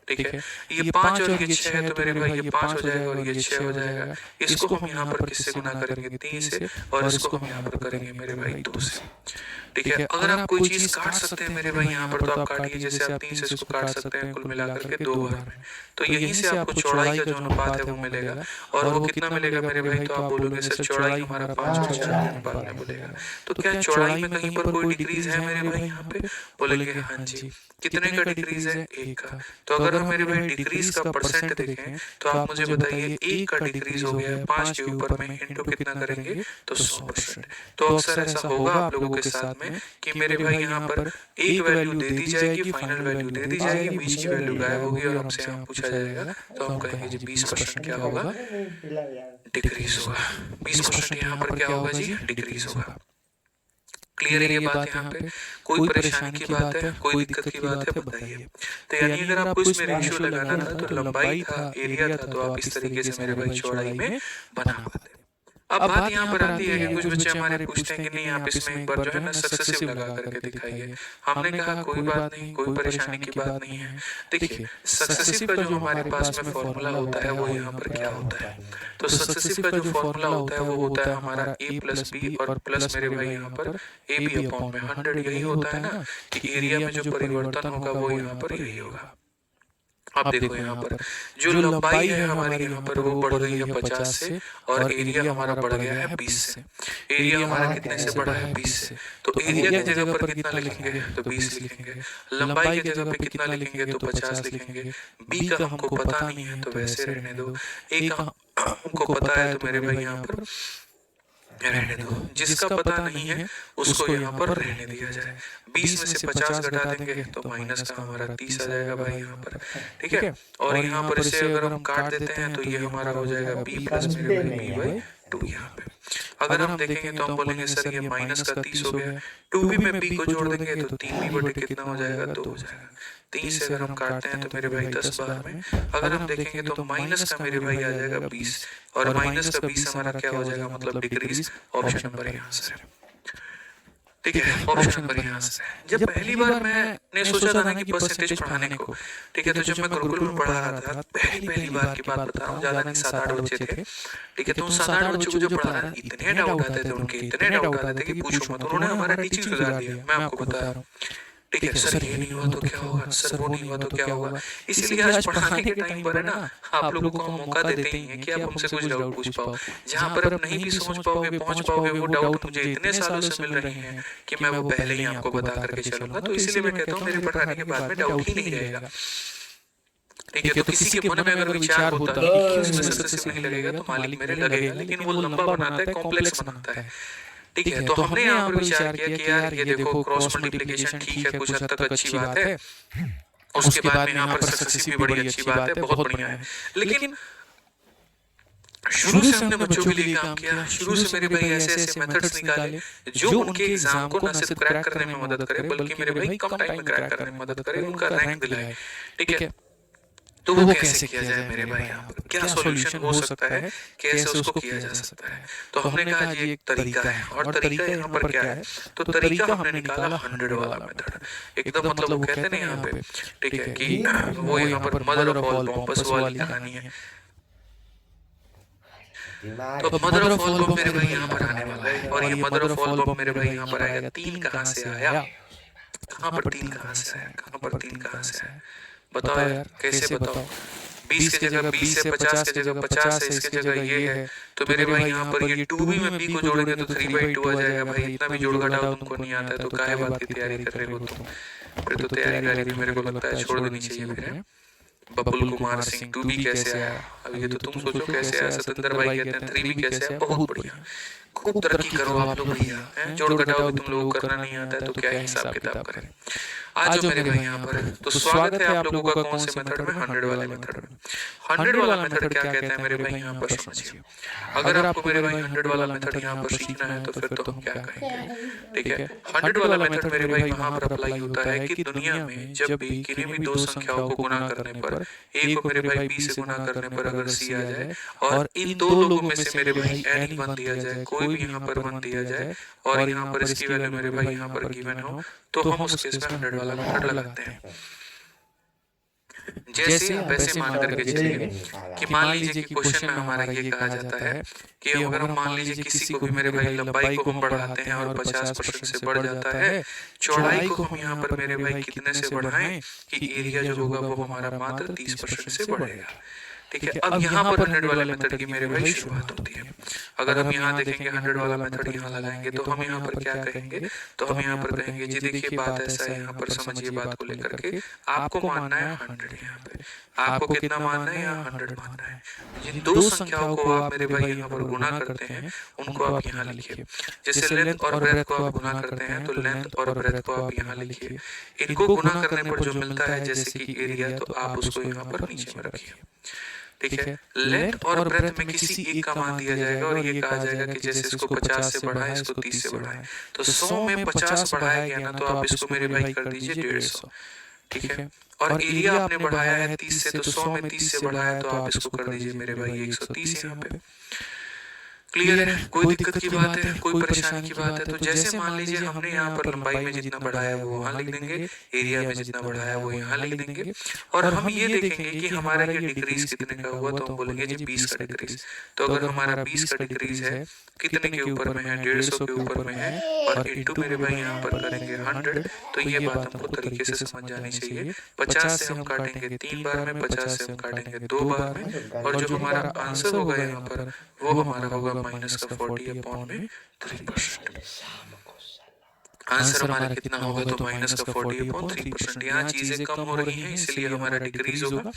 ठीक है, ये 5 और ये 6 है, तो मेरे भाई ये 5 हो जाएगा और ये 6 हो जाएगा। इसको हम यहाँ पर किससे गुना करेंगे? 3 से, और इसको हम यहाँ पर करेंगे मेरे भाई 2 से। ठीक है, अगर आप कोई चीज काट सकते हैं मेरे भाई यहाँ पर तो आप काटिए। जैसे आप 3 से इसको काट सकते हैं कुल मिलाकर के 2 बार में, तो यहीं से आपको चौड़ाई का जो अनुपात है वो मिलेगा। और वो कितना मिलेगा मेरे भाई? तो आप बोलोगे सर चौड़ाई हमारा 5 और 4 के अनुपात में बोलेगा। तो क्या चौड़ाई में कहीं पर कोई डिक्रीज है मेरे भाई यहाँ पे? बोलेंगे हाँ जी। कितने का डिक्रीज है? 1 का। तो अगर हम मेरे भाई डिक्रीज का परसेंट देखें तो आप मुझे बताइए 1 का डिक्रीज हो गया है 5 के ऊपर में, इंटू कितना करेंगे? तो 100%। तो अक्सर ऐसा होगा आप लोगों के साथ में कि मेरे भाई यहाँ पर एक वैल्यू दे दी जाएगी, फाइनल वैल्यू दे दी जाएगी, बीच की वैल्यू गायब होगी, और हमसे यहाँ पूछा जाएगा तो हम कहेंगे जी 20% क्या होगा? डिक्रीज होगा। 20% यहाँ पर क्या होगा जी? डिक्रीज होगा। क्लियर है ये बात यहाँ पे? कोई परेशानी की बात है, कोई दिक्कत की बात है, बताइए। तो यानी अगर आपको इसमें रेशियो लगाना था तो लंबाई था, एरिया था, तो आप इस तरीके से मेरे भाई चौड़ाई में बना पाते। अब बात यहाँ पर आती है कि कुछ बच्चे हमारे पूछते हैं कि नहीं आप इसमें एक बार जो है ना सक्सेसिव लगा करके दिखाइए। हमने कहा कोई बात नहीं, कोई परेशानी की बात नहीं है। देखिए सक्सेसिव का जो हमारे पास में फॉर्मूला होता है वो यहाँ पर क्या होता है? तो सक्सेसिव का जो फॉर्मूला होता है वो होता है हमारा a + b और प्लस मेरे भाई यहाँ पर ab/100। यही होता है ना कि एरिया में जो परिवर्तन होगा वो यहाँ पर यही होगा। अब देखो यहाँ पर जो लंबाई है हमारी यहाँ पर वो बढ़ गई है 50 से, और एरिया हमारा बढ़ गया है 20 से। एरिया हमारा कितने से बढ़ा है? 20 से। तो एरिया की जगह पर कितना लिखेंगे? तो 20 लिखेंगे। लंबाई की जगह पे कितना लिखेंगे? तो 50 लिखेंगे। बी का हमको पता नहीं है तो वैसे रहने दो। ए का हमको पता है तो मेरे भाई यहाँ पर रहने दो। जिसका पता नहीं है उसको यहाँ पर रहने दिया जाए। 20 में से 50 घटा देंगे तो माइनस का हमारा 30 आ जाएगा भाई यहाँ पर। ठीक है, और यहाँ पर इसे अगर हम काट देते हैं तो ये हमारा हो जाएगा b प्लस मेरे भाई b/2 यहाँ पे। अगर हम देखेंगे तो हम बोलेंगे सर ये माइनस का 30 हो गया। 2b में b को जोड़ देंगे तो 3b बटे कितना हो जाएगा? 2 हो जाएगा। 3 से अगर हम काटते हैं तो मेरे भाई 10 बार में अगर हम देखेंगे तो माइनस का मेरे भाई आ जाएगा 20, और माइनस का 20 हमारा क्या हो जाएगा? मतलब डिक्रीज। ऑप्शन नंबर यहाँ से। ठीक है, ऑप्शन नंबर यहाँ से। जब पहली बार मैंने सोचा था ना कि परसेंटेज पढ़ाने को, ठीक है, तो जब मैं गुरुकुल में पढ़ा रहा था पहली बार की बात बता रहा हूँ, ज्यादा नहीं 7-8 बच्चे थे। ठीक है, तो उन 7-8 बच्चों को जो पढ़ा रहा इतने डाउट आते थे उनके, इतने डाउट आते थे कि पूछो मत। उन्होंने हमारा टीचिंग सुधार दिया, मैं आपको बता रहा हूँ। ठीक है, सर ये नहीं हुआ तो क्या होगा? सर वो नहीं हुआ तो क्या होगा? इसीलिए आज पढ़ाने के टाइम पर है ना आप लोगों को हम मौका देते ही हैं कि आप हमसे कुछ डाउट पूछ पाओ। जहाँ पर आप नहीं भी समझ पाओगे, पहुंच पाओगे, वो डाउट मुझे इतने सालों से मिल रहे हैं कि मैं वो पहले ही आपको बता करके चलूंगा। तो इसीलिए मैं कहता हूँ मेरे पढ़ाने के बाद में डाउट ही नहीं रहेगा। ठीक है। तो किसी के मन में अगर विचार होता कि क्यों इसमें सक्सेसिव नहीं लगेगा, तो मालिक मेरे लगेगा, लेकिन वो लंबा बनाता है, कॉम्प्लेक्स बनाता है। ठीक है। तो हमने यहाँ पर विचार किया कि यार ये देखो क्रॉस मल्टीप्लिकेशन ठीक है, कुछ हद तक अच्छी बात है, उसके बाद में यहाँ पर सक्सेसिव भी बड़ी अच्छी बात है, बहुत बढ़िया है। लेकिन शुरू से हमने बच्चों के लिए काम किया, शुरू से मेरे भाई ऐसे ऐसे मेथड्स निकाले जो उनके एग्जाम को न सिर्फ क्रैक करने में मदद करे, बल्कि मेरे भाई कम टाइम में क्रैक करने में मदद करे, उनका रैंक दिलाए। ठीक है। तो वो कैसे किया जाए मेरे भाई, यहाँ पर क्या सॉल्यूशन हो सकता है, कैसे उसको किया जा सकता है। तो हमने कहा जी एक तरीका है, और तरीका यहाँ पर क्या है, तो तरीका हमने निकाला 100 वाला मेथड। एकदम मतलब वो कहते हैं यहाँ पे, ठीक है, कि वो यहाँ पर मदर ऑफ ऑल बॉम्ब्स वाली कहानी है। तो मदर ऑफ ऑल बॉम्ब मेरे भाई यहाँ पर आने वाला है, और ये मदर ऑफ ऑल बॉम्ब मेरे भाई यहाँ पर आएगा। 3 कहाँ से आया, कहाँ पर 3 कहाँ से आया, कहाँ पर 3 कहाँ से आया, बताओ यार, कैसे बताओ। 20 के जगह 20 है, 50 के जगह 50 है, इसके जगह ये है, तो मेरे भाई यहाँ पर ये 2b में b को जोड़ेंगे तो 3/2 आ जाएगा। भाई इतना भी जोड़ घटाओ तुमको नहीं आता है, तो काहे बात की तैयारी कर रहे हो तुम, फिर तो तैयारी मेरे को लगता है छोड़ देनी चाहिए फिर। बबुल कुमार सिंह 2b कैसे आया, अब ये तो तुम सोचो कैसे आया। सतेंद्र भाई कहते हैं 3b कैसे आया, बहुत बढ़िया, खूब तरक्की करो आप लोग भैया। जोड़ घटाओ भी तुम लोगों को करना नहीं आता है, तो क्या हिसाब किताब करें। आज जो मेरे भाई यहाँ पर, तो स्वागत है आप लोगों का कौन से मेथड में, 100 वाले मेथड में। 100 वाला मेथड क्या कहते हैं मेरे भाई यहाँ पर समझिए। अगर आपको मेरे भाई 100 वाला मेथड यहाँ पर सीखना है, तो फिर तो हम क्या कहेंगे, ठीक है। 100 वाला मेथड मेरे भाई वहां पर अप्लाई होता है कि दुनिया में जब भी किन्हीं भी दो संख्याओं को गुना करने पर, a को मेरे भाई b से गुना करने पर अगर c आ जाए, और इन दो लोगों में से मेरे भाई n वन दिया जाए, कोई भी यहाँ पर वन दिया जाए, और यहाँ पर इसकी वैल्यू मेरे भाई यहाँ पर गिवन हो, तो हम उस केस में 100 वाला मेथड लगाते हैं। जैसे आप ऐसे मान करके चलिए कि मान लीजिए कि क्वेश्चन में हमारा ये कहा जाता है कि अगर हम मान लीजिए किसी को भी मेरे भाई लंबाई को हम बढ़ाते हैं और 50% से बढ़ जाता है, चौड़ाई को हम यहाँ पर मेरे भाई कितने से बढ़ाएं कि एरिया जो होगा वो हमारा मात्र 30% से बढ़ेगा। ठीक है। अब यहाँ पर 100 वाले मेथड की मेरे भाई शुरुआत होती है। अगर हम यहाँ देखेंगे 100 वाला मेथड यहाँ लगाएंगे, तो हम यहाँ पर क्या कहेंगे, तो हम यहाँ पर कहेंगे जी देखिए बात ऐसा है, यहाँ पर समझिए बात को लेकर के आपको मानना है 100, यहाँ पे आपको कितना मानना है, यहाँ 100 मानना है। जिन दो संख्याओं को आप मेरे भाई यहाँ पर गुना करते हैं, उनको आप यहाँ लिखिए। जैसे लेंथ और ब्रेथ को आप गुना करते हैं, तो लेंथ और ब्रेथ को आप यहाँ लिखिए। इनको गुना करने पर जो मिलता है जैसे कि एरिया, तो आप उसको यहाँ पर नीचे में रखिए। ठीक है। लेंथ और ब्रेथ में किसी एक का मान दिया जाएगा, और ये कहा जाएगा कि जैसे इसको 50 से बढ़ाएं, इसको 30 से बढ़ाएं, तो 100 में 50 बढ़ाया गया ना, तो आप इसको मेरे भाई कर दीजिए 150। ठीक है। और एरिया आपने बढ़ाया है 30 से, तो 100 में 30 से बढ़ाया, तो आप इसको कर दीजिए मेरे भाई 130 यहाँ पे। क्लियर है, कोई दिक्कत की बात है, कोई परेशानी की बात है। तो जैसे मान लीजिए हमने यहाँ पर लंबाई में जितना बढ़ाया है वो वहां लिख देंगे, एरिया में जितना बढ़ाया है वो यहाँ लिख देंगे, और हम ये देखेंगे कि हमारा ये डिक्रीज कितने का हुआ, तो हम बोलेंगे जी 20 का डिक्रीज। तो अगर हमारा 20 का डिक्रीज है, कितने के ऊपर में है, 150 के ऊपर में है, और इंटू मेरे भाई यहाँ पर करेंगे 100, तो ये बात हमको तरीके से समझ जानी चाहिए। 50 से हम काटेंगे 3 बार में, 50 से हम काटेंगे 2 बार में, और जो हमारा आंसर होगा यहाँ पर वो हमारा होगा माइनस का 40/3%। आंसर हमारा कितना होगा, तो माइनस का 40/3%। यहाँ चीजें कम हो रही हैं, इसलिए हमारा डिक्रीज होगा,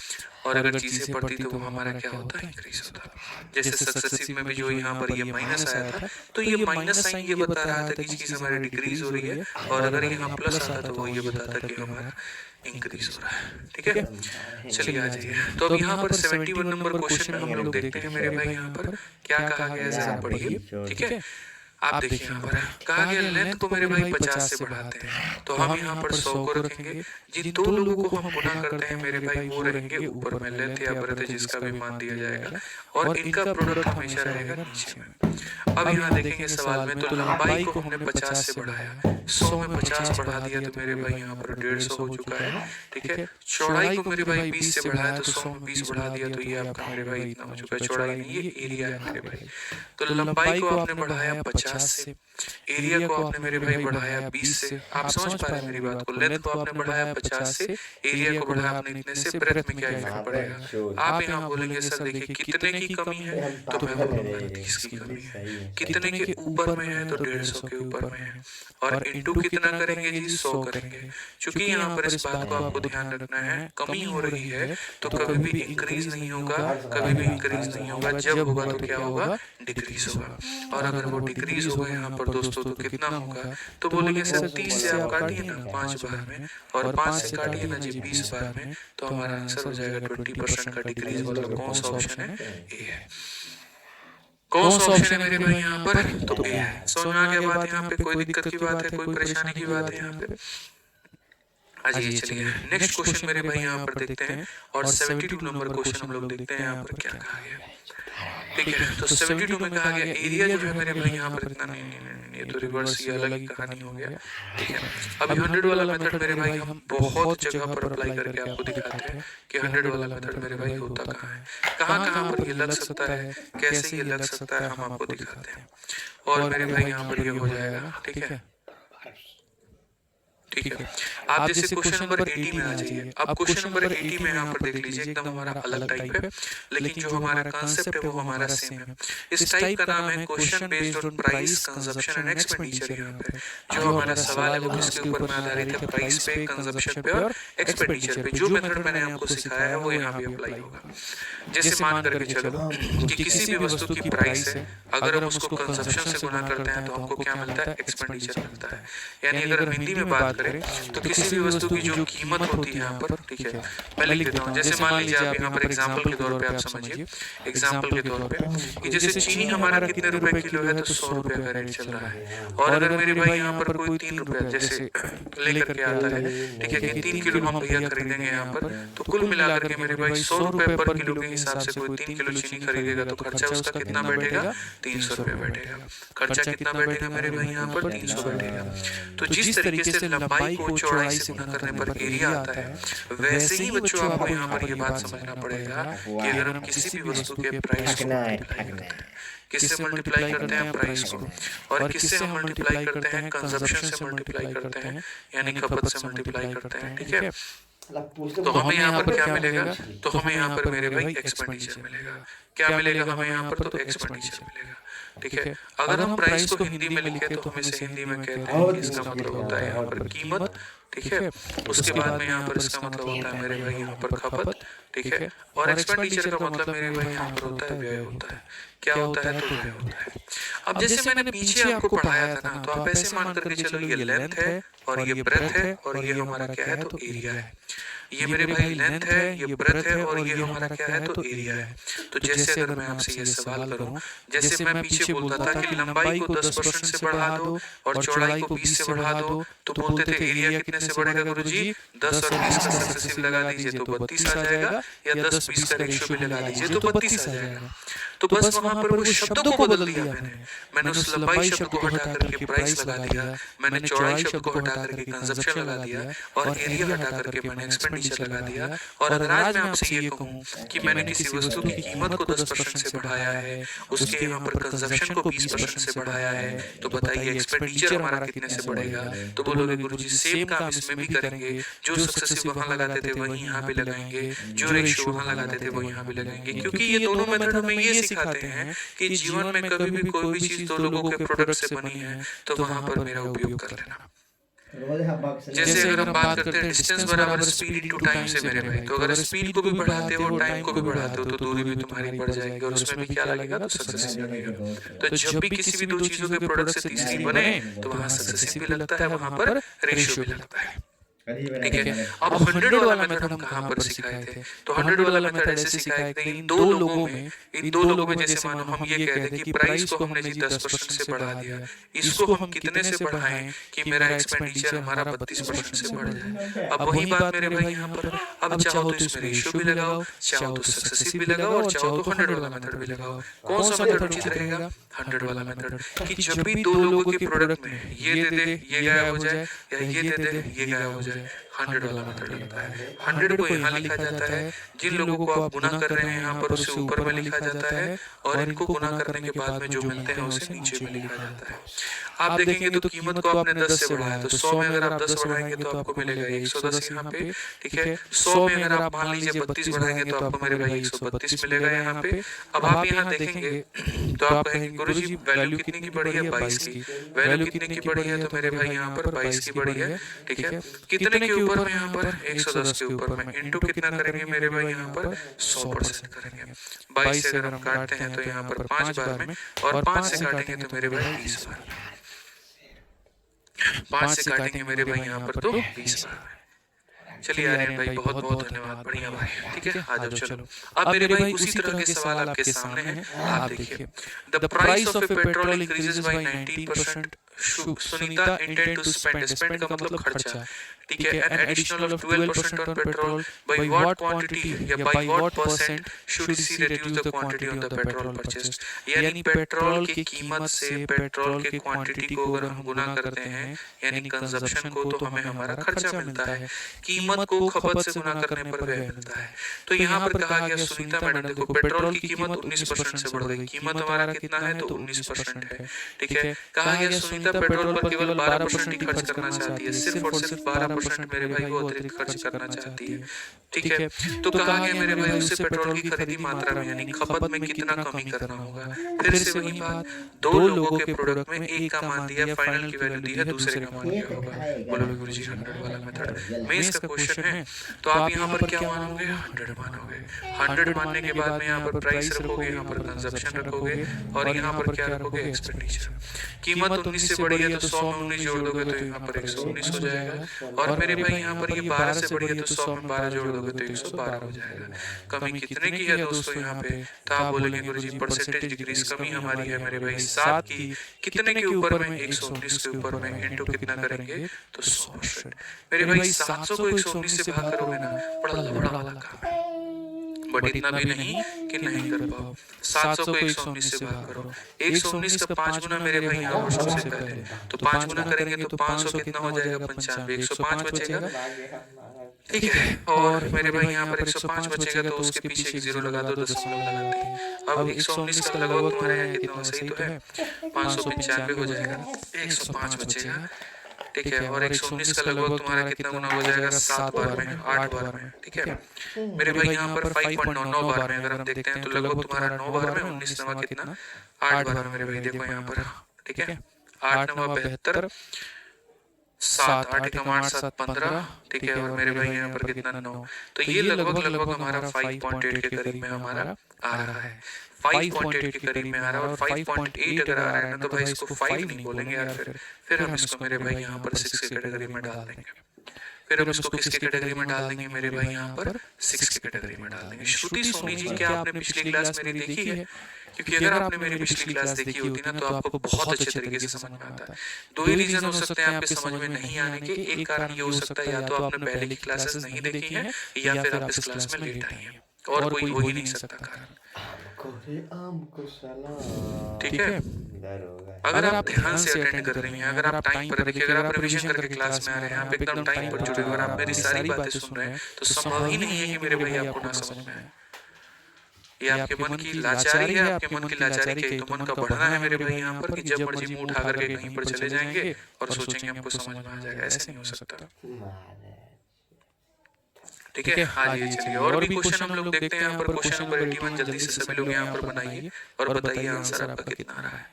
और अगर चीजें बढ़ती तो वो हमारा क्या होता है, इंक्रीज होता है। जैसे सक्सेसिव में भी जो यहाँ पर ये माइनस आया था, तो ये माइनस साइन ये बता रहा था कि चीज हमारी डिक्रीज हो रही है, और अगर यहाँ प्लस आता तो वो ये बताता कि हमारा इंक्रीज हो रहा है। ठीक है, चलिए आ जाइए। तो अब यहाँ पर 71 नंबर क्वेश्चन में हम लोग देखते हैं मेरे भाई यहाँ पर क्या कहा गया है, जरा पढ़िए। ठीक है, आप देखिए यहाँ पर कहा गया लेंथ को मेरे भाई 50 से बढ़ाते हैं, तो हम यहाँ पर 100 को रखेंगे। जिन दो लोगों को हम गुना करते हैं मेरे भाई वो रहेंगे ऊपर में, लेंथ या ब्रेथ जिसका भी मान दिया जाएगा, और इनका प्रोडक्ट हमेशा रहेगा नीचे में। अब यहाँ देखेंगे सवाल में, तो लंबाई को हमने 50 से बढ़ाया, 100 में 50 बढ़ा दिया, तो मेरे भाई यहाँ पर 150 हो चुका है। ठीक है, चौड़ाई को मेरे भाई 20 से बढ़ाया, तो 100 में 20 बढ़ा दिया, तो ये आपका मेरे भाई इतना हो चुका है। चौड़ाई नहीं, ये एरिया है मेरे भाई। तो लंबाई को आपने बढ़ाया 50 से, एरिया को आपने मेरे भाई बढ़ाया 20 से। आप समझ पा रहे हैं मेरी बात को। लेंथ को आपने बढ़ाया 50 से, एरिया को बढ़ाया आपने इतने से, ब्रेथ में क्या इफेक्ट पड़ेगा। आप यहाँ बोलेंगे सर देखिए कितने की कमी है, तो मैं बोलूंगा 30 की कमी है। कितने के ऊपर में है, तो 150 के ऊपर में है, और इंटू कितना करेंगे जी, 100 करेंगे। चूंकि यहाँ पर इस बात को आपको ध्यान रखना है, कमी हो रही है तो कभी भी इंक्रीज नहीं होगा, कभी भी इंक्रीज नहीं होगा। जब होगा तो क्या होगा, डिक्रीज होगा। और अगर वो डिक्रीज होगा यहाँ पर दोस्तों तो कितना होगा, तो बोलेंगे सर 30 से आप काटिए ना 5 बार में, और 5 से काटिए ना जी 20 बार में, तो हमारा आंसर हो जाएगा 20% का डिक्रीज वाला। कौन सा ऑप्शन है, ए है। कौन सा ऑप्शन है मेरे भाई यहाँ पर, तो ए है। समझ में आ गया बात? यहाँ पे कोई दिक्कत की बात है, कोई परेशानी की बात है यहाँ पे? आइए चलिए नेक्स्ट क्वेश्चन मेरे भाई यहाँ पर देखते हैं, और 72 नंबर क्वेश्चन हम लोग देखते हैं यहाँ पर क्या कहा गया। ठीक है, तो 72 में कहा गया एरिया जो है मेरे भाई यहाँ पर इतना नहीं, ये तो रिवर्स, ये अलग ही कहानी हो गया। ठीक है, अभी 100 वाला मेथड मेरे भाई हम बहुत जगह पर अप्लाई करके आपको दिखाते हैं कि 100 वाला मेथड मेरे भाई होता कहाँ है, कहाँ कहाँ पर ये लग सकता है, कैसे ये लग सकता है, हम आपको दिखाते हैं। और मेरे भाई यहाँ पर ये हो जाएगा। ठीक है, ठीक है, आप जैसे क्वेश्चन नंबर 80 में आ जाइए। अब क्वेश्चन नंबर 80 में यहाँ पर देख लीजिए, एकदम हमारा अलग टाइप है, लेकिन जो हमारा कांसेप्ट है वो हमारा सेम है। इस टाइप का नाम है question based on price, consumption and expenditure. यहाँ पे जो हमारा सवाल है वो किसके ऊपर में आधारित है, प्राइस पे, कंजप्शन पे और एक्सपेंडिचर पे। जो मेथड मैंने आपको सिखाया है वो यहाँ पे अप्लाई होगा। जैसे मान करके चलो कि किसी भी वस्तु की प्राइस है, अगर हम उसको कंजप्शन से गुना करते हैं तो हमको क्या मिलता है, एक्सपेंडिचर मिलता है। यानी अगर हम हिंदी में बात तो किसी भी वस्तु की जो कीमत होती है यहाँ पर, ठीक है, मैं लिख देता हूँ। जैसे मान लीजिए आप यहाँ पर एग्जांपल के तौर पे आप समझिए, एग्जांपल के तौर पे कि जैसे चीनी हमारा कितने रुपए किलो है, तो 100 रुपए का रेट चल रहा है। और अगर मेरे भाई यहाँ पर कोई 3 रुपए जैसे लेकर के आता है, ठीक है, कि 3 किलो हम भैया खरीदेंगे यहाँ पर, तो कुल मिलाकर के मेरे भाई 100 रुपए पर किलो के हिसाब से कोई 3 किलो चीनी खरीदेगा तो खर्चा उसका कितना बैठेगा, 300 रुपए बैठेगा। खर्चा कितना बैठेगा मेरे भाई यहाँ पर, 300 बैठेगा। तो जिस तरीके से लंबाई को चौड़ाई से गुना करने पर एरिया आता है, वैसे ही बच्चों आपको यहाँ पर ये बात समझना पड़ेगा कि अगर हम किसी भी वस्तु के प्राइस को मल्टीप्लाई करते हैं, किससे मल्टीप्लाई करते हैं, प्राइस को, और किससे हम मल्टीप्लाई करते हैं, कंजप्शन से मल्टीप्लाई करते हैं, यानी खपत से मल्टीप्लाई करते हैं। ठीक है, तो हमें यहाँ पर क्या मिलेगा, तो हमें यहाँ पर मेरे भाई एक्सपेंडिचर मिलेगा। क्या मिलेगा हमें यहाँ पर, तो एक्सपेंडिचर मिलेगा। ठीक है, अगर हम प्राइस को हिंदी में लिखे तो हम इसे हिंदी में कहते हैं कि इसका मतलब होता है यहाँ पर कीमत। ठीक है, उसके बाद में यहाँ पर इसका मतलब होता है मेरे भाई यहाँ पर खपत। ठीक है, और एक्सपेंडिचर का मतलब मेरे भाई यहाँ पर होता है व्यय होता है। क्या होता है, तो व्यय होता है। अब जैसे मैंने पीछे आपको पढ़ाया था ना, तो आप ऐसे मान करके चलो ये लेंथ है और ये ब्रेथ है और ये हमारा क्या है, तो एरिया है। ये मेरे भाई लेंथ है, ये ब्रेथ है और ये हमारा क्या है, तो एरिया है। तो जैसे अगर मैं आपसे ये सवाल करूं, जैसे मैं पीछे बोलता था कि लंबाई को 10% से बढ़ा दो और चौड़ाई को 20 से बढ़ा दो, तो बोलते थे एरिया कितने से बढ़ेगा गुरुजी, 10 और 20 का सक्सेसिव लगा दीजिए तो 32 आ जाएगा, या 10-20 का रेशियो भी लगा दीजिए तो 32 आ जाएगा। तो बस वहां पर वो शब्दों को बदल दिया मैंने उस लंबाई शब्द को हटा करके प्राइस लगा दिया, मैंने चौड़ाई शब्द को हटा करके कंजप्शन लगा दिया, और एरिया हटा करके मैंने एक्सपेंडिचर लगा दिया। और अगर आज मैं आपसे ये कहूँ कि मैंने किसी वस्तु की कीमत को 10% से बढ़ाया है, उसके यहाँ पर कंजप्शन को 20% से बढ़ाया है, तो बताइए एक्सपेंडिचर हमारा कितने से बढ़ेगा। तो बोलोगे गुरुजी सेम काम इसमें भी करेंगे, जो सक्सेसिव वहां लगाते थे वही यहाँ पे लगाएंगे, जो रेशियो वहां लगाते थे वो यहाँ पे लगाएंगे, क्योंकि ये दोनों मेथड हमें ये सिखाते हैं कि जीवन में कभी भी कोई भी चीज दो लोगों के प्रोडक्ट से बनी है तो वहां पर मेरा उपयोग कर लेना। जैसे अगर हम बात करते हैं डिस्टेंस बराबर स्पीड इनटू टाइम से मेरे भाई, तो अगर स्पीड को भी बढ़ाते हो टाइम को भी बढ़ाते हो तो दूरी भी तुम्हारी बढ़ जाएगी और उसमें भी क्या लगेगा, तो सक्सेस लगेगा। तो जब भी किसी भी दो चीजों के प्रोडक्ट से तीसरी बने तो वहां सक्सेस भी लगता है, वहां पर रेशियो भी लगता है। ठीक है, अब 100 वाला मेथड हम कहाँ पर सिखाए थे, तो 100 वाला मेथड ऐसे सिखाए थे इन दो लोगों में जैसे मानो हम ये कह दें कि प्राइस को हमने जी 10% से बढ़ा दिया, इसको हम कितने से बढ़ाएं कि मेरा एक्सपेंडिचर हमारा 32% से बढ़ जाए। अब वही बात मेरे भाई यहाँ पर, अब चाहो तो इसमें रेशियो भी लगाओ, चाहो तो सक्सेसिव भी लगाओ और चाहो तो 100 वाला मेथड भी लगाओ। कौन सा मेथड उचित रहेगा, 100 वाला मेथड, कि जब भी दो लोगों के प्रोडक्ट में ये दे दे ये गायब हो जाए, या ये दे दे ये गायब हो जाए, 100 वाला मेथड लगता है। 100 को यहाँ लिखा जाता है, जिन लोगों को आप गुना कर रहे हैं यहाँ पर उसे ऊपर में लिखा जाता है, और इनको गुना करने के बाद में जो मिलते हैं उसे नीचे में लिखा जाता है। आप देखेंगे तो कीमत को आपने 10 से बढ़ाया, तो 100 में अगर आप 10 बढ़ाएंगे तो आपको मिलेगा 110 यहाँ पे, ठीक है। 100 में अगर आप मान लीजिए 32 बढ़ाएंगे तो आपको मेरे भाई 132 मिलेगा यहाँ पे। अब आप यहाँ देखेंगे तो आप कहेंगे गुरुजी वैल्यू कितने की बढ़ी है, 22 की। वैल्यू कितने की बढ़ी है, तो मेरे भाई यहाँ पर 22 की बढ़ी है, ठीक है। कितने के ऊपर में, यहाँ पर 110 के ऊपर में, इंटू कितना करेंगे मेरे भाई यहाँ पर 100% करेंगे। 22 से अगर हम काटते हैं तो यहाँ पर 5 बार में, और 5 से काटेंगे तो मेरे भाई 20 बार में। 5 से काटेंगे मेरे भाई यहाँ पर तो 20 बार में। चलिए आर्यन भाई बहुत बहुत धन्यवाद, बढ़िया भाई, ठीक है। आ जाओ चलो। अब मेरे भाई उसी तरह के सवाल आपके सामने हैं, आप देखिए। The price of a petrol increases by 19%। Sunita intend to spend, spend का मतलब खर्चा, ठीक है, an additional of 12% on petrol, by what quantity या by what percent should she reduce the quantity of the petrol purchased. यानी petrol की कीमत से पेट्रोल के क्वांटिटी को अगर हम गुना करते हैं, यानी कंजप्शन को, तो हमें हमारा खर्चा मिलता है। कीमत को खपत से गुना करने पर व्यय मिलता है। तो यहाँ पर कहा गया सुनीता मैडम देखो पेट्रोल की कीमत 19% से बढ़ गई, कीमत हमारा कितना है तो 19% है, ठीक है। कहा गया सुनीता पेट्रोल पर केवल 12% ही खर्च करना चाहती है, सिर्फ और सिर्फ 12% मेरे भाई वो अतिरिक्त खर्च करना चाहती है, ठीक है। तो कहा गया मेरे भाई उसे पेट्रोल की खरीदी मात्रा में यानी खपत में कितना कमी करना होगा। फिर से वही बात, दो लोगों के प्रोडक्ट में एक का मान दिया, फाइनल की वैल्यू दी है, दूसरे का मान दिया होगा। बोलो गुरुजी 100 वाला मेथड में इसका क्वेश्चन है, तो आप यहाँ पर क्या मानोगे, 100 मानोगे। 100 मानने के बाद में यहाँ पर प्राइस रखोगे, यहाँ पर कंजप्शन रखोगे, और यहाँ पर क्या रखोगे, एक्सपेंडिचर। कीमत 19 से बढ़ी है तो 100 में 19 जोड़ दोगे तो यहाँ पर 119 हो जाएगा। और मेरे भाई यहाँ पर ये 12 से बढ़ी है तो 100 में 12 जोड़ दोगे तो 112 हो जाएगा। कमी कितने की है दोस्तों यहाँ पे, तो आप बोलेंगे गुरुजी परसेंटेज डिक्रीज कमी हमारी है मेरे भाई 7 की। कितने के ऊपर में, 119 के ऊपर में, इंटू कितना करेंगे तो 100%। मेरे भाई 700 को 119 से भाग करोगे ना, बड़ा बड़ा वाला काम है, बट इतना भी नहीं कि नहीं कर पाओ। 700 को 119 से भाग करो, 119 का 5 गुना मेरे भाई यहाँ पर सबसे पहले, तो 5 गुना करेंगे तो 500 कितना हो जाएगा, 95, 105 बचेगा, ठीक है। और मेरे भाई यहाँ पर 105 बचेगा तो उसके पीछे एक जीरो लगा दो, दशमलव लगाते हैं। अब 119 का लगभग तुम्हारे यहाँ कितना सही तो है, 595 हो जाएगा, 105 बचेगा, ठीक है। और 119 का लगभग तुम्हारा कितना गुना हो जाएगा, 7 बार में, 8 बार में, ठीक है। मेरे भाई यहाँ पर 5.9 बार में अगर हम देखते हैं तो लगभग तुम्हारा 9 बार में, 19 नवा कितना, 8 बार में मेरे भाई देखो यहाँ पर, ठीक है। 8 नवा 72, 7 8 का 8 7 15, ठीक है। और मेरे भाई यहाँ पर कितना 9, तो ये लगभग हमारा 5.8 के करीब में हमारा आ रहा है, 5.8 के करीब में आ रहा है। और 5.8 अगर आ रहा है ना तो भाई इसको 5 नहीं बोलेंगे यार, फिर हम इसको मेरे भाई यहाँ पर 6 की कैटेगरी में डाल देंगे। फिर हम इसको किसकी कैटेगरी में डाल देंगे मेरे भाई यहाँ पर 6 की कैटेगरी में डाल देंगे। श्रुति सोनी जी क्या आपने पिछली क्लास मेरी देखी है? क्योंकि अगर आपने मेरी पिछली क्लास देखी होती ना तो आपको बहुत अच्छे तरीके से समझ में आता है। दो ही रीजन हो सकते हैं आपके समझ में नहीं आने के, एक कारण ये हो सकता है या तो आपने पहले की क्लासेस नहीं देखी हैं या फिर आप इस क्लास में लेट आई हैं, और कोई हो ही नहीं सकता कारण, ठीक है। अगर आप ध्यान से अटेंड कर रही हैं, अगर आप टाइम पर देखिए, अगर आप रिवीजन करके क्लास में आ रहे हैं, आप एकदम टाइम पर जुड़े, अगर आप मेरी सारी बातें सुन रहे हैं तो संभव ही नहीं है कि मेरे भाई आपको ना समझ में आए। ये आपके मन की लाचारी है, आपके मन की लाचारी के तो मन का बढ़ना है मेरे भाई यहाँ पर, कि जब मर्जी मुंह उठा करके कहीं पर चले जाएंगे और सोचेंगे हमको समझ में आ जाएगा, ऐसे नहीं हो सकता, ठीक है। हाँ जी चलिए, और भी क्वेश्चन हम लोग देखते हैं यहाँ पर। क्वेश्चन नंबर 81 जल्दी से सभी लोग यहाँ पर बनाइए और बताइए आंसर आपका कितना आ रहा है,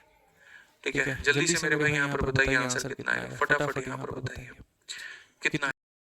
ठीक है। जल्दी से मेरे भाई यहाँ पर बताइए आंसर कितना है, फटाफट यहाँ पर बताइए कितना